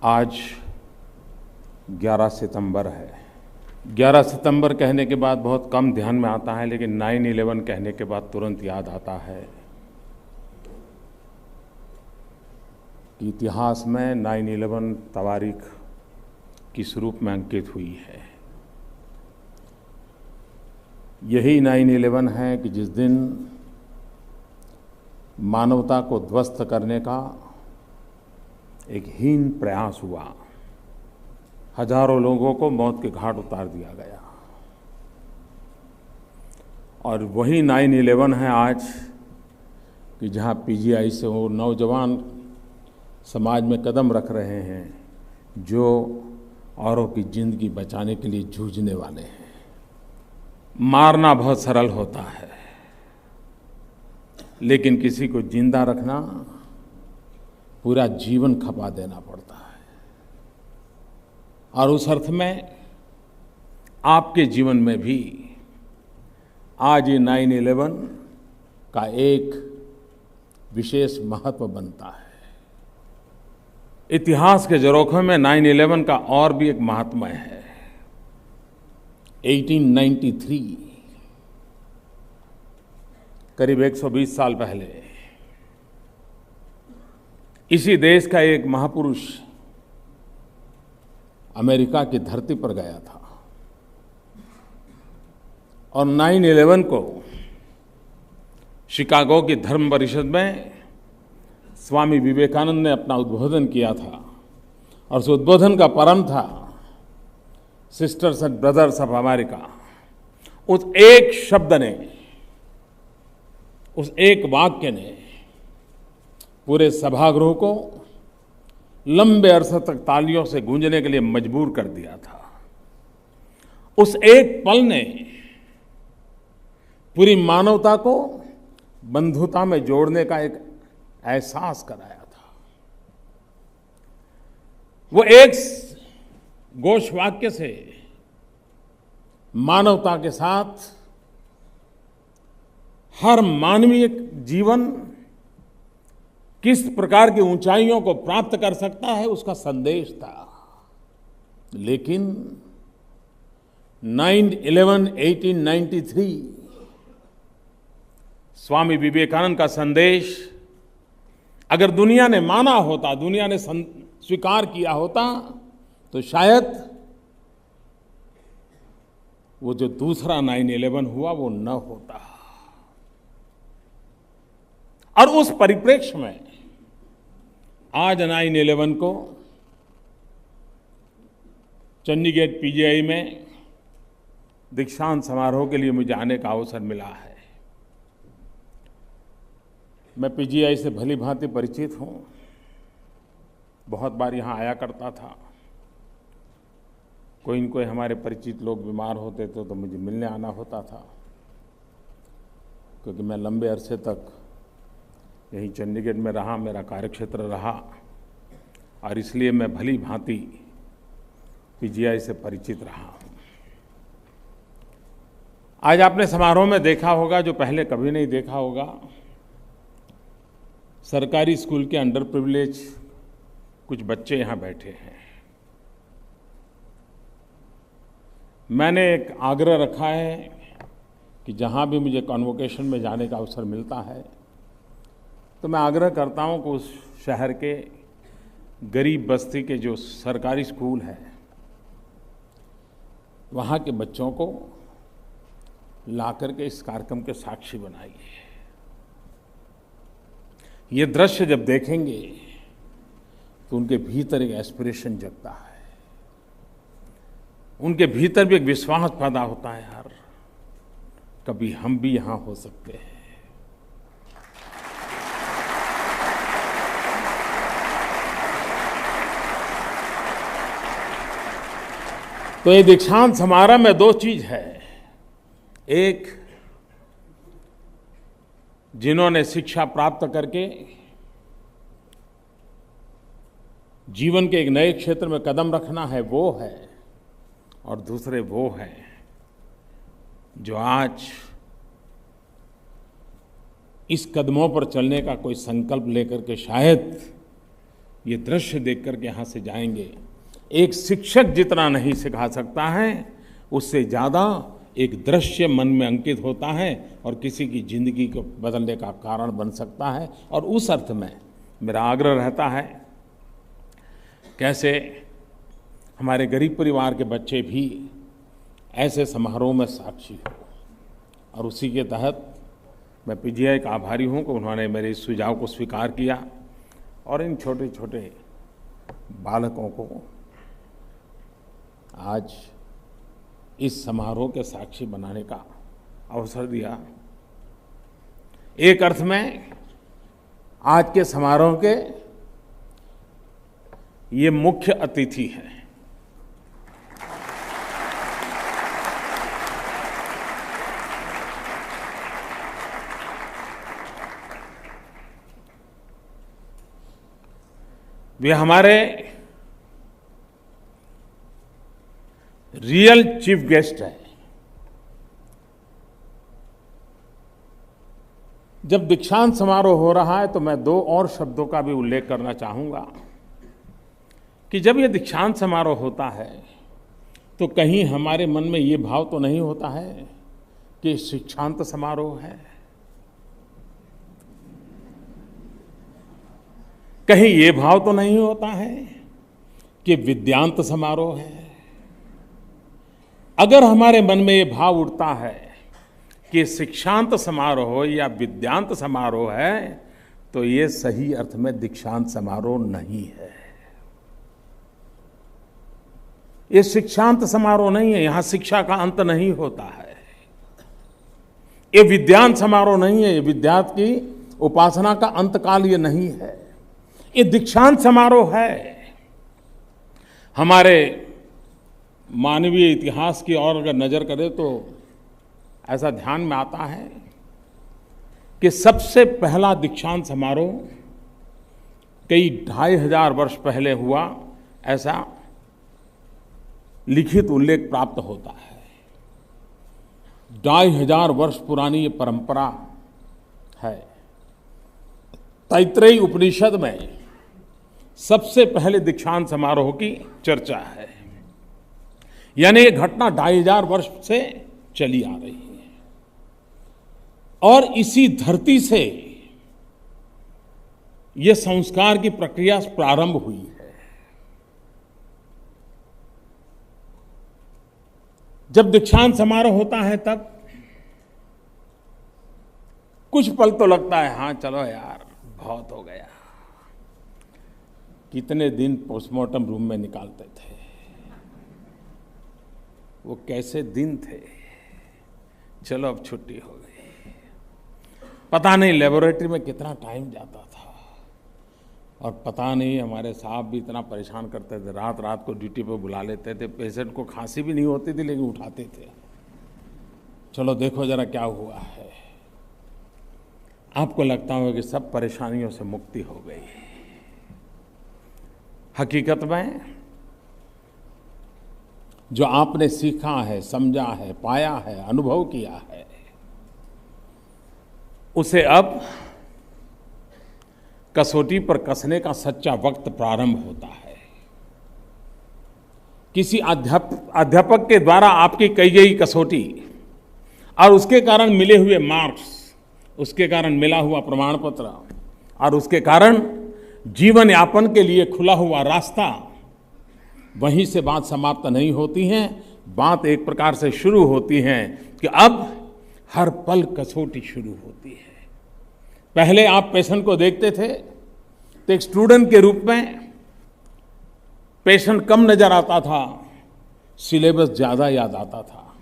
आज 11 सितंबर है। 11 सितंबर कहने के बाद बहुत कम ध्यान में आता है, लेकिन 9/11 कहने के बाद तुरंत याद आता है कि इतिहास में 9/11 तारीख किस रूप में अंकित हुई है। यही 9/11 है कि जिस दिन मानवता को ध्वस्त करने का एक हीन प्रयास हुआ, हजारों लोगों को मौत के घाट उतार दिया गया। और वही 9/11 है आज कि जहां पीजीआई से वो नौजवान समाज में कदम रख रहे हैं जो औरों की जिंदगी बचाने के लिए जूझने वाले हैं। मारना बहुत सरल होता है, लेकिन किसी को जिंदा रखना पूरा जीवन खपा देना पड़ता है। और उस अर्थ में आपके जीवन में भी आज ये 9/11 का एक विशेष महत्व बनता है। इतिहास के झरोखे में 9/11 का और भी एक महात्म्य है। 1893 करीब 120 साल पहले इसी देश का एक महापुरुष अमेरिका की धरती पर गया था और 9/11 को शिकागो की धर्म परिषद में स्वामी विवेकानंद ने अपना उद्बोधन किया था। और उस उद्बोधन का परम था sisters and brothers of America. उस एक शब्द ने, उस एक वाक्य ने पूरे सभागृह को लंबे अरसे तक तालियों से गूंजने के लिए मजबूर कर दिया था। उस एक पल ने पूरी मानवता को बंधुता में जोड़ने का एक एहसास कराया था। वो एक घोष वाक्य से मानवता के साथ हर मानवीय जीवन किस प्रकार की ऊंचाइयों को प्राप्त कर सकता है उसका संदेश था। लेकिन 9/11 1893 स्वामी विवेकानंद का संदेश अगर दुनिया ने माना होता, दुनिया ने स्वीकार किया होता, तो शायद वो जो दूसरा 9/11 हुआ वो न होता। और उस परिप्रेक्ष्य में आज 9/11 को चंडीगढ़ पीजीआई में दीक्षांत समारोह के लिए मुझे आने का अवसर मिला है। मैं पीजीआई से भली भांति परिचित हूं, बहुत बार यहां आया करता था। कोई न कोई हमारे परिचित लोग बीमार होते थे तो मुझे मिलने आना होता था, क्योंकि मैं लंबे अरसे तक यहीं चंडीगढ़ में रहा, मेरा कार्यक्षेत्र रहा, और इसलिए मैं भली भांति पीजीआई से परिचित रहा हूं। आज आपने समारोह में देखा होगा, जो पहले कभी नहीं देखा होगा, सरकारी स्कूल के अंडर प्रिविलेज कुछ बच्चे यहां बैठे हैं। मैंने एक आग्रह रखा है कि जहां भी मुझे कॉन्वोकेशन में जाने का अवसर मिलता है तो मैं आग्रह करता हूं कि उस शहर के गरीब बस्ती के जो सरकारी स्कूल है वहाँ के बच्चों को लाकर के इस कार्यक्रम के साक्षी बनाइए। ये दृश्य जब देखेंगे तो उनके भीतर एक एस्पिरेशन जगता है, उनके भीतर भी एक विश्वास पैदा होता है, यार कभी हम भी यहाँ हो सकते हैं। तो ये दीक्षांत समारोह में दो चीज है। एक, जिन्होंने शिक्षा प्राप्त करके जीवन के एक नए क्षेत्र में कदम रखना है वो है, और दूसरे वो हैं जो आज इस कदमों पर चलने का कोई संकल्प लेकर के शायद ये दृश्य देख करके यहाँ से जाएंगे। एक शिक्षक जितना नहीं सिखा सकता है, उससे ज़्यादा एक दृश्य मन में अंकित होता है और किसी की ज़िंदगी को बदलने का कारण बन सकता है। और उस अर्थ में मेरा आग्रह रहता है, कैसे हमारे गरीब परिवार के बच्चे भी ऐसे समारोह में साक्षी हो। और उसी के तहत मैं पीजीआई का आभारी हूँ कि उन्होंने मेरे इस सुझाव को स्वीकार किया और इन छोटे छोटे बालकों को आज इस समारोह के साक्षी बनाने का अवसर दिया। एक अर्थ में आज के समारोह के ये मुख्य अतिथि हैं। वे हमारे रियल चीफ गेस्ट है। जब दीक्षांत समारोह हो रहा है तो मैं दो और शब्दों का भी उल्लेख करना चाहूंगा कि जब ये दीक्षांत समारोह होता है तो कहीं हमारे मन में ये भाव तो नहीं होता है कि शिक्षांत समारोह है, कहीं ये भाव तो नहीं होता है कि विद्यांत समारोह है। अगर हमारे मन में ये भाव उठता है कि शिक्षांत समारोह या विद्यांत समारोह है तो ये सही अर्थ में दीक्षांत समारोह नहीं है। ये शिक्षांत समारोह नहीं है, यहां शिक्षा का अंत नहीं होता है। ये विद्यांत समारोह नहीं है, ये विद्यार्थी की उपासना का अंतकाल ये नहीं है। ये दीक्षांत समारोह है। हमारे मानवीय इतिहास की ओर अगर नजर करें तो ऐसा ध्यान में आता है कि सबसे पहला दीक्षांत समारोह कई 2500 वर्ष पहले हुआ, ऐसा लिखित उल्लेख प्राप्त होता है। 2500 वर्ष पुरानी ये परंपरा है। तैत्रेयी उपनिषद में सबसे पहले दीक्षांत समारोह की चर्चा है, यानी ये घटना 2500 वर्ष से चली आ रही है और इसी धरती से ये संस्कार की प्रक्रिया प्रारंभ हुई है। जब दीक्षांत समारोह होता है तब कुछ पल तो लगता है, हाँ चलो यार बहुत हो गया। कितने दिन पोस्टमार्टम रूम में निकालते थे, वो कैसे दिन थे। चलो अब छुट्टी हो गई। पता नहीं लेबोरेटरी में कितना टाइम जाता था और पता नहीं हमारे साहब भी इतना परेशान करते थे, रात रात को ड्यूटी पे बुला लेते थे। पेशेंट को खांसी भी नहीं होती थी लेकिन उठाते थे, चलो देखो जरा क्या हुआ है। आपको लगता होगा कि सब परेशानियों से मुक्ति हो गई। हकीकत में जो आपने सीखा है, समझा है, पाया है, अनुभव किया है, उसे अब कसौटी पर कसने का सच्चा वक्त प्रारंभ होता है। किसी अध्यापक के द्वारा आपकी कही गई कसौटी और उसके कारण मिले हुए मार्क्स, उसके कारण मिला हुआ प्रमाण पत्र और उसके कारण जीवन यापन के लिए खुला हुआ रास्ता, वहीं से बात समाप्त नहीं होती है। बात एक प्रकार से शुरू होती है कि अब हर पल कसौटी शुरू होती है। पहले आप पेशेंट को देखते थे तो एक स्टूडेंट के रूप में पेशेंट कम नजर आता था, सिलेबस ज्यादा याद आता था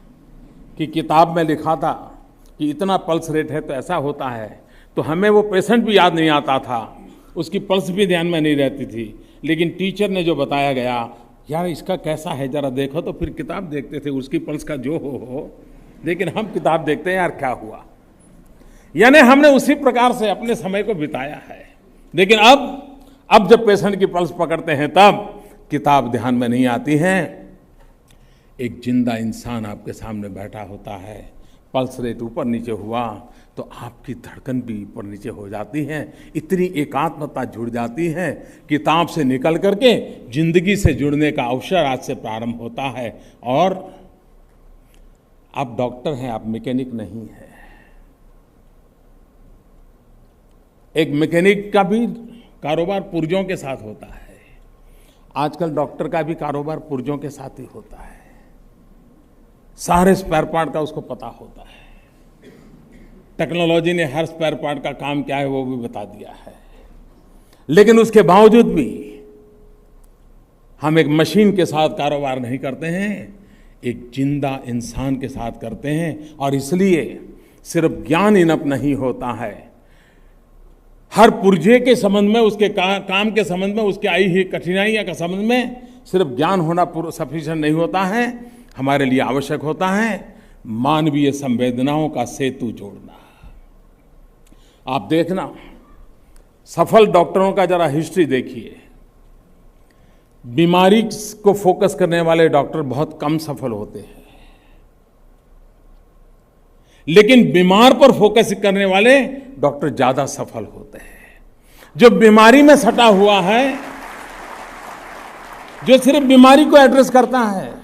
कि किताब में लिखा था कि इतना पल्स रेट है तो ऐसा होता है, तो हमें वो पेशेंट भी याद नहीं आता था, उसकी पल्स भी ध्यान में नहीं रहती थी। लेकिन टीचर ने जो बताया गया, यार इसका कैसा है जरा देखो, तो फिर किताब देखते थे, उसकी पल्स का जो हो। लेकिन हम किताब देखते हैं यार क्या हुआ। यानी हमने उसी प्रकार से अपने समय को बिताया है। लेकिन अब जब पेशेंट की पल्स पकड़ते हैं तब किताब ध्यान में नहीं आती है। एक जिंदा इंसान आपके सामने बैठा होता है, पल्स रेट ऊपर नीचे हुआ, तो आपकी धड़कन भी ऊपर नीचे हो जाती है, इतनी एकात्मता जुड़ जाती है। किताब से निकल करके जिंदगी से जुड़ने का अवसर आज से प्रारंभ होता है। और आप डॉक्टर हैं, आप मैकेनिक नहीं हैं। एक मैकेनिक का भी कारोबार पुर्जों के साथ होता है, आजकल डॉक्टर का भी कारोबार पुर्जों के साथ ही होता है। सारे स्पेयर पार्ट का उसको पता होता है। टेक्नोलॉजी ने हर स्पेयर पार्ट का काम क्या है वो भी बता दिया है, लेकिन उसके बावजूद भी हम एक मशीन के साथ कारोबार नहीं करते हैं, एक जिंदा इंसान के साथ करते हैं। और इसलिए सिर्फ ज्ञान इनफ नहीं होता है, हर पुर्जे के संबंध में, उसके काम के संबंध में, उसके आई हुई कठिनाइयों के संबंध में सिर्फ ज्ञान होना सफिशिएंट नहीं होता है। हमारे लिए आवश्यक होता है मानवीय संवेदनाओं का सेतु जोड़ना। आप देखना, सफल डॉक्टरों का जरा हिस्ट्री देखिए। बीमारी को फोकस करने वाले डॉक्टर बहुत कम सफल होते हैं, लेकिन बीमार पर फोकस करने वाले डॉक्टर ज्यादा सफल होते हैं। जो बीमारी में सटा हुआ है, जो सिर्फ बीमारी को एड्रेस करता है,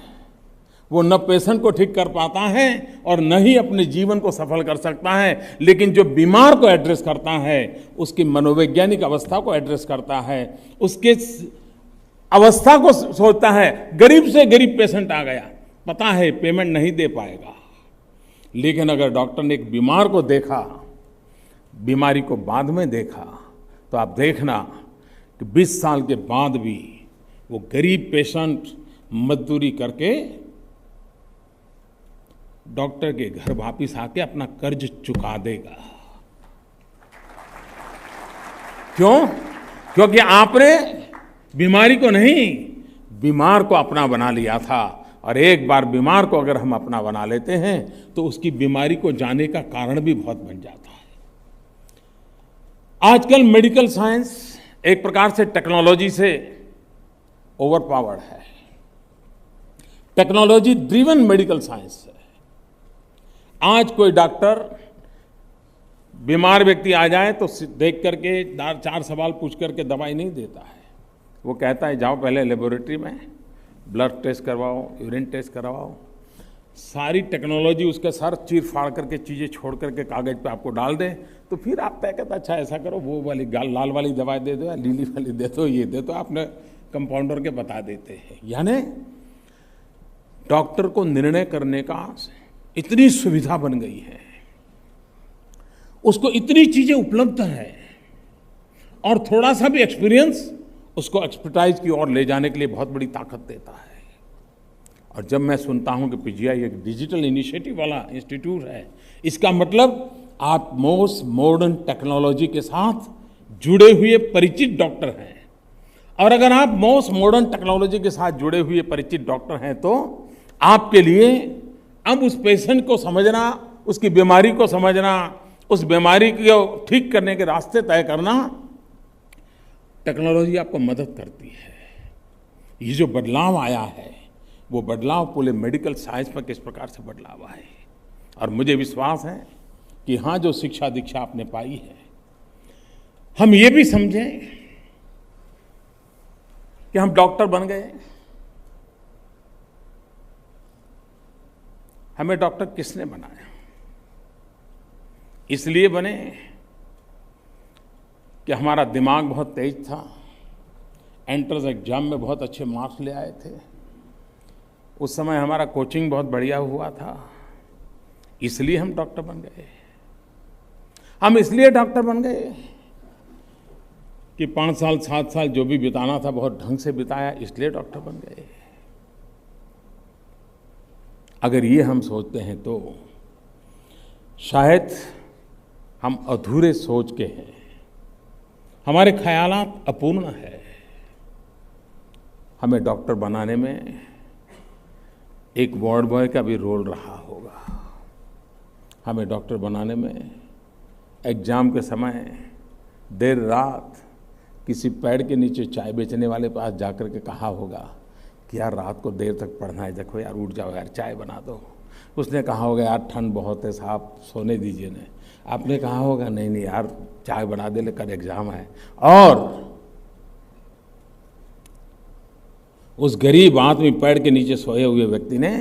वो न पेशेंट को ठीक कर पाता है और न ही अपने जीवन को सफल कर सकता है। लेकिन जो बीमार को एड्रेस करता है, उसकी मनोवैज्ञानिक अवस्था को एड्रेस करता है, उसके अवस्था को सोचता है। गरीब से गरीब पेशेंट आ गया, पता है पेमेंट नहीं दे पाएगा, लेकिन अगर डॉक्टर ने एक बीमार को देखा, बीमारी को बाद में देखा, तो आप देखना कि 20 साल के बाद भी वो गरीब पेशेंट मजदूरी करके डॉक्टर के घर वापिस आके अपना कर्ज चुका देगा। क्यों? क्योंकि आपने बीमारी को नहीं, बीमार को अपना बना लिया था। और एक बार बीमार को अगर हम अपना बना लेते हैं तो उसकी बीमारी को जाने का कारण भी बहुत बन जाता है। आजकल मेडिकल साइंस एक प्रकार से टेक्नोलॉजी से ओवरपावर्ड है। टेक्नोलॉजी ड्रिवन मेडिकल साइंस है। आज कोई डॉक्टर बीमार व्यक्ति आ जाए तो देख करके 4 सवाल पूछ करके दवाई नहीं देता है। वो कहता है जाओ पहले लेबोरेटरी में ब्लड टेस्ट करवाओ, यूरिन टेस्ट करवाओ। सारी टेक्नोलॉजी उसके सर चीर फाड़ करके चीज़ें छोड़ करके कागज पे आपको डाल दे, तो फिर आप तय करता अच्छा ऐसा करो, वो वाली लाल वाली दवाई दे दो या नीली वाली दे दो, ये दे दो, आपने कंपाउंडर के बता देते हैं। यानी डॉक्टर को निर्णय करने का इतनी सुविधा बन गई है, उसको इतनी चीजें उपलब्ध है, और थोड़ा सा भी एक्सपीरियंस उसको एक्सपर्टाइज की ओर ले जाने के लिए बहुत बड़ी ताकत देता है। और जब मैं सुनता हूं कि पीजीआई एक डिजिटल इनिशिएटिव वाला इंस्टीट्यूट है, इसका मतलब आप मोस्ट मॉडर्न टेक्नोलॉजी के साथ जुड़े हुए परिचित डॉक्टर हैं। और अगर आप मोस्ट मॉडर्न टेक्नोलॉजी के साथ जुड़े हुए परिचित डॉक्टर हैं तो आपके लिए अब उस पेशेंट को समझना, उसकी बीमारी को समझना, उस बीमारी को ठीक करने के रास्ते तय करना, टेक्नोलॉजी आपको मदद करती है। ये जो बदलाव आया है, वो बदलाव पूरे मेडिकल साइंस में किस प्रकार से बदलाव आया है। और मुझे विश्वास है कि हाँ, जो शिक्षा दीक्षा आपने पाई है, हम ये भी समझें कि हम डॉक्टर बन गए। हमें डॉक्टर किसने बनाया? इसलिए बने कि हमारा दिमाग बहुत तेज था, एंट्रेंस एग्जाम में बहुत अच्छे मार्क्स ले आए थे, उस समय हमारा कोचिंग बहुत बढ़िया हुआ था, इसलिए हम डॉक्टर बन गए। हम इसलिए डॉक्टर बन गए कि 5 साल 7 साल जो भी बिताना था बहुत ढंग से बिताया, इसलिए डॉक्टर बन गए। अगर ये हम सोचते हैं तो शायद हम अधूरे सोच के हैं, हमारे ख्यालात अपूर्ण है। हमें डॉक्टर बनाने में एक वार्ड बॉय का भी रोल रहा होगा। हमें डॉक्टर बनाने में एग्जाम के समय देर रात किसी पेड़ के नीचे चाय बेचने वाले पास जाकर के कहा होगा कि यार रात को देर तक पढ़ना है, देखो यार उठ जाओ यार चाय बना दो। उसने कहा होगा यार ठंड बहुत है साहब सोने दीजिए ने। आपने कहा होगा नहीं नहीं यार चाय बना दे, कल एग्जाम है। और उस गरीब आदमी पेड़ के नीचे सोए हुए व्यक्ति ने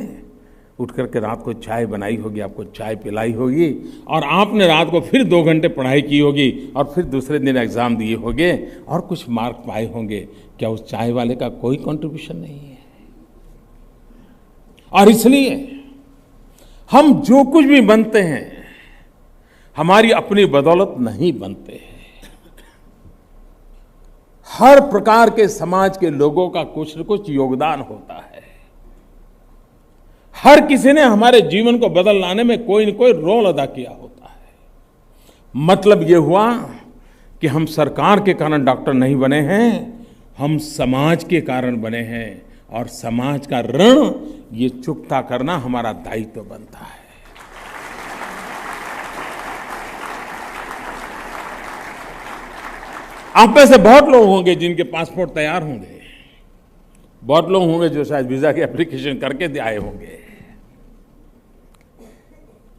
उठ करके रात को चाय बनाई होगी, आपको चाय पिलाई होगी, और आपने रात को फिर 2 घंटे पढ़ाई की होगी और फिर दूसरे दिन एग्जाम दिए होंगे और कुछ मार्क पाए होंगे। क्या उस चाय वाले का कोई कंट्रीब्यूशन नहीं है? और इसलिए हम जो कुछ भी बनते हैं हमारी अपनी बदौलत नहीं बनते हैं। हर प्रकार के समाज के लोगों का कुछ न कुछ योगदान होता है। हर किसी ने हमारे जीवन को बदल लाने में कोई न कोई रोल अदा किया होता है। मतलब ये हुआ कि हम सरकार के कारण डॉक्टर नहीं बने हैं, हम समाज के कारण बने हैं, और समाज का ऋण ये चुकता करना हमारा दायित्व बनता है। आप में से बहुत लोग होंगे जिनके पासपोर्ट तैयार होंगे, बहुत लोग होंगे जो शायद वीजा की एप्लीकेशन करके आए होंगे,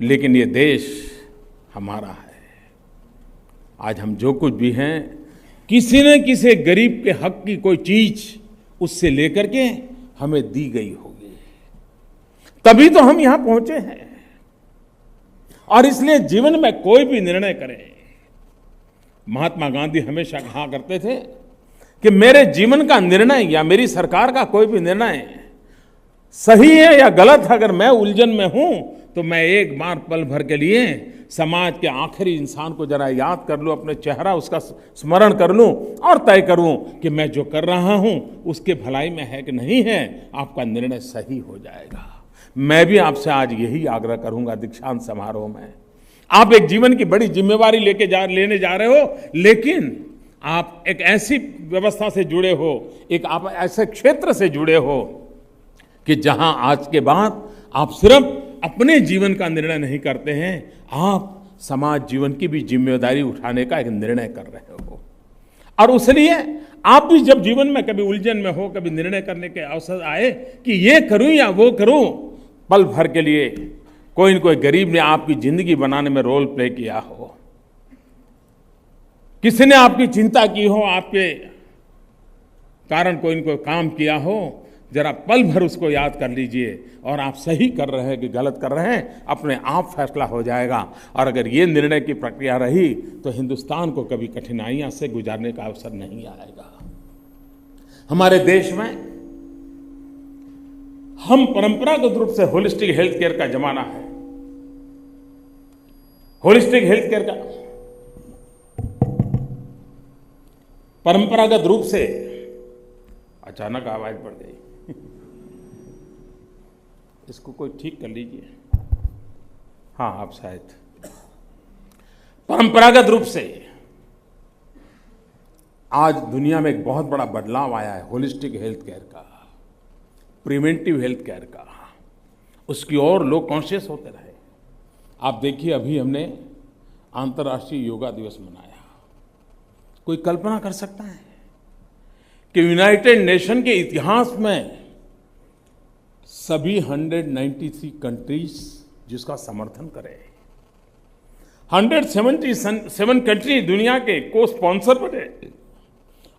लेकिन ये देश हमारा है। आज हम जो कुछ भी हैं, किसी न किसी गरीब के हक की कोई चीज उससे लेकर के हमें दी गई होगी, तभी तो हम यहां पहुंचे हैं। और इसलिए जीवन में कोई भी निर्णय करें, महात्मा गांधी हमेशा कहा करते थे कि मेरे जीवन का निर्णय या मेरी सरकार का कोई भी निर्णय सही है या गलत है, अगर मैं उलझन में हूं तो मैं एक बार पल भर के लिए समाज के आखिरी इंसान को जरा याद कर लूं, अपने चेहरा उसका स्मरण कर लूं और तय करूं कि मैं जो कर रहा हूं उसके भलाई में है कि नहीं है, आपका निर्णय सही हो जाएगा। मैं भी आपसे आज यही आग्रह करूंगा दीक्षांत समारोह में। आप एक जीवन की बड़ी जिम्मेवारी लेने जा रहे हो, लेकिन आप एक ऐसी व्यवस्था से जुड़े हो, एक आप ऐसे क्षेत्र से जुड़े हो कि जहां आज के बाद आप सिर्फ अपने जीवन का निर्णय नहीं करते हैं, आप समाज जीवन की भी जिम्मेदारी उठाने का एक निर्णय कर रहे हो। और उसलिए आप भी जब जीवन में कभी उलझन में हो, कभी निर्णय करने के अवसर आए कि ये करूं या वो करूं, पल भर के लिए कोई न कोई गरीब ने आपकी जिंदगी बनाने में रोल प्ले किया हो, किसी ने आपकी चिंता की हो, आपके कारण कोई न कोई काम किया हो, जरा पल भर उसको याद कर लीजिए और आप सही कर रहे हैं कि गलत कर रहे हैं, अपने आप फैसला हो जाएगा। और अगर ये निर्णय की प्रक्रिया रही तो हिंदुस्तान को कभी कठिनाइयां से गुजारने का अवसर नहीं आएगा। हमारे देश में हम परंपरागत रूप से होलिस्टिक हेल्थ केयर का जमाना है। होलिस्टिक हेल्थ केयर का परंपरागत रूप से, अचानक आवाज बढ़ गई, इसको कोई ठीक कर लीजिए। हाँ, आप शायद परंपरागत रूप से आज दुनिया में एक बहुत बड़ा बदलाव आया है होलिस्टिक हेल्थ केयर का, प्रिवेंटिव हेल्थ केयर का, उसकी ओर लोग कॉन्शियस होते रहे। आप देखिए, अभी हमने अंतर्राष्ट्रीय योगा दिवस मनाया। कोई कल्पना कर सकता है कि यूनाइटेड नेशन के इतिहास में सभी 193 कंट्रीज जिसका समर्थन करें, 177 कंट्री दुनिया के को स्पॉन्सर बने,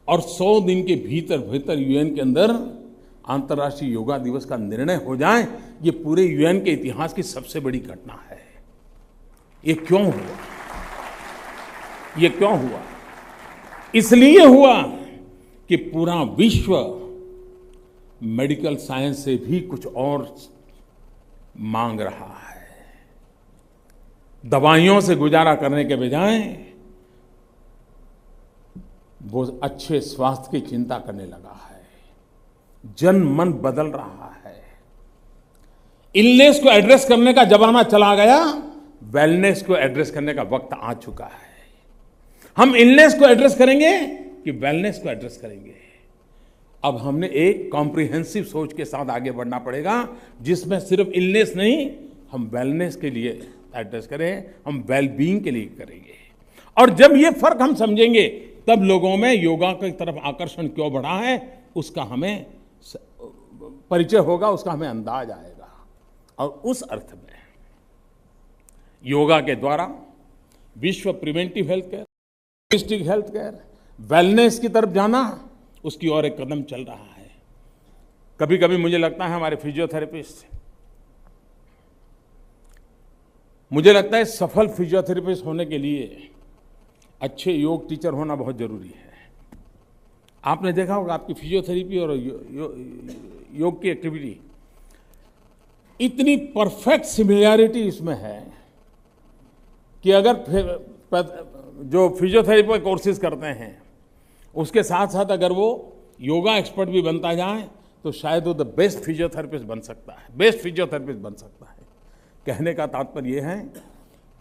और 100 दिन के भीतर भीतर यूएन के अंदर अंतर्राष्ट्रीय योगा दिवस का निर्णय हो जाए, ये पूरे यूएन के इतिहास की सबसे बड़ी घटना है। ये क्यों हुआ? ये क्यों हुआ? इसलिए हुआ कि पूरा विश्व मेडिकल साइंस से भी कुछ और मांग रहा है। दवाइयों से गुजारा करने के बजाय वो अच्छे स्वास्थ्य की चिंता करने लगा है। जन मन बदल रहा है। इलनेस को एड्रेस करने का जमाना चला गया, वेलनेस को एड्रेस करने का वक्त आ चुका है। हम इलनेस को एड्रेस करेंगे कि वेलनेस को एड्रेस करेंगे? अब हमने एक कॉम्प्रिहेंसिव सोच के साथ आगे बढ़ना पड़ेगा, जिसमें सिर्फ इलनेस नहीं, हम वेलनेस के लिए एड्रेस करें, हम वेलबीइंग के लिए करेंगे। और जब ये फर्क हम समझेंगे, तब लोगों में योगा की तरफ आकर्षण क्यों बढ़ा है उसका हमें परिचय होगा, उसका हमें अंदाज आएगा। और उस अर्थ में योगा के द्वारा विश्व preventive health care, holistic health care, wellness की तरफ जाना, उसकी ओर एक कदम चल रहा है। कभी कभी मुझे लगता है हमारे फिजियोथेरेपिस्ट, मुझे लगता है सफल फिजियोथेरेपिस्ट होने के लिए अच्छे योग टीचर होना बहुत जरूरी है। आपने देखा होगा आपकी फिजियोथेरेपी और योग की एक्टिविटी, इतनी परफेक्ट सिमिलैरिटी इसमें है कि अगर जो फिजियोथेरेपी के कोर्सेज करते हैं उसके साथ साथ अगर वो योगा एक्सपर्ट भी बनता जाए तो शायद वो द बेस्ट फिजियोथेरेपिस्ट बन सकता है, बेस्ट फिजियोथेरेपिस्ट बन सकता है। कहने का तात्पर्य ये है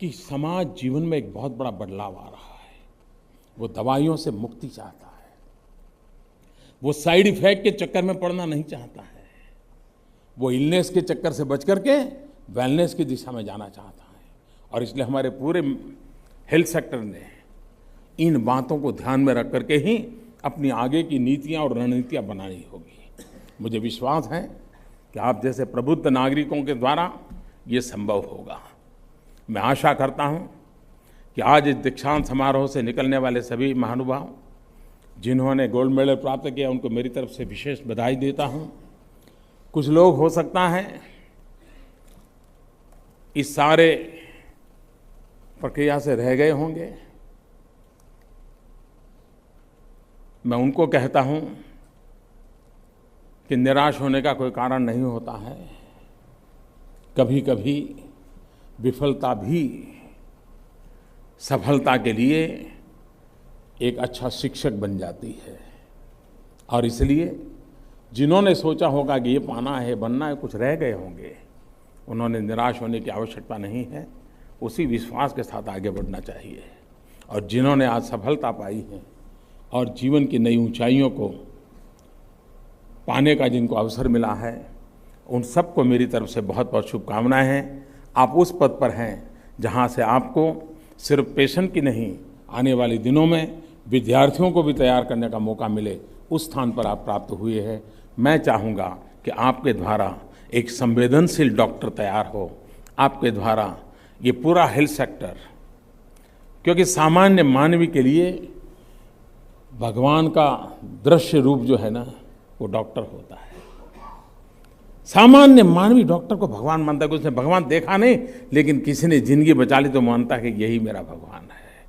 कि समाज जीवन में एक बहुत बड़ा बदलाव आ रहा है। वो दवाइयों से मुक्ति चाहता है, वो साइड इफेक्ट के चक्कर में पड़ना नहीं चाहता है, वो इलनेस के चक्कर से बच करके वेलनेस की दिशा में जाना चाहता है। और इसलिए हमारे पूरे हेल्थ सेक्टर ने इन बातों को ध्यान में रख करके ही अपनी आगे की नीतियां और रणनीतियां बनानी होगी। मुझे विश्वास है कि आप जैसे प्रबुद्ध नागरिकों के द्वारा ये संभव होगा। मैं आशा करता हूं कि आज इस दीक्षांत समारोह से निकलने वाले सभी महानुभाव जिन्होंने गोल्ड मेडल प्राप्त किया, उनको मेरी तरफ से विशेष बधाई देता हूं। कुछ लोग हो सकता है इस सारे प्रक्रिया से रह गए होंगे, मैं उनको कहता हूं कि निराश होने का कोई कारण नहीं होता है। कभी कभी विफलता भी सफलता के लिए एक अच्छा शिक्षक बन जाती है। और इसलिए जिन्होंने सोचा होगा कि ये पाना है, बनना है, कुछ रह गए होंगे, उन्होंने निराश होने की आवश्यकता नहीं है। उसी विश्वास के साथ आगे बढ़ना चाहिए। और जिन्होंने आज सफलता पाई है और जीवन की नई ऊंचाइयों को पाने का जिनको अवसर मिला है, उन सबको मेरी तरफ से बहुत बहुत शुभकामनाएं हैं। आप उस पद पर हैं जहां से आपको सिर्फ पेशेंट की नहीं, आने वाले दिनों में विद्यार्थियों को भी तैयार करने का मौका मिले, उस स्थान पर आप प्राप्त हुए हैं। मैं चाहूँगा कि आपके द्वारा एक संवेदनशील डॉक्टर तैयार हो, आपके द्वारा ये पूरा हेल्थ सेक्टर, क्योंकि सामान्य मानवी के लिए भगवान का दृश्य रूप जो है ना, वो डॉक्टर होता है। सामान्य मानवी डॉक्टर को भगवान मानता है कि उसने भगवान देखा नहीं, लेकिन किसी ने जिंदगी बचा ली तो मानता है कि यही मेरा भगवान है।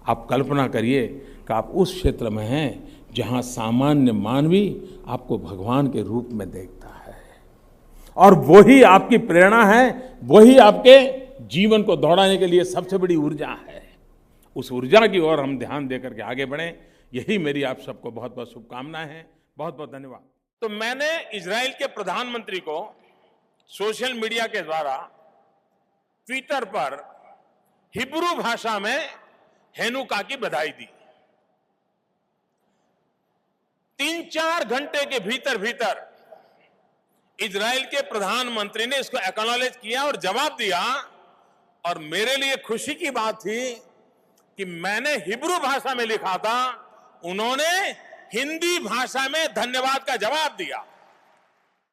आप कल्पना करिए कि आप उस क्षेत्र में हैं जहां सामान्य मानवी आपको भगवान के रूप में देखता है, और वही आपकी प्रेरणा है, वही आपके जीवन को दौड़ाने के लिए सबसे बड़ी ऊर्जा है। उस ऊर्जा की ओर हम ध्यान देकर के आगे बढ़ें, यही मेरी आप सबको बहुत बहुत शुभकामनाएं हैं। बहुत बहुत धन्यवाद। तो मैंने इजराइल के प्रधानमंत्री को सोशल मीडिया के द्वारा ट्विटर पर हिब्रू भाषा में हेनुका की बधाई दी। 3-4 घंटे के भीतर भीतर इजराइल के प्रधानमंत्री ने इसको एक्नॉलेज किया और जवाब दिया। और मेरे लिए खुशी की बात थी कि मैंने हिब्रू भाषा में लिखा था, उन्होंने हिंदी भाषा में धन्यवाद का जवाब दिया।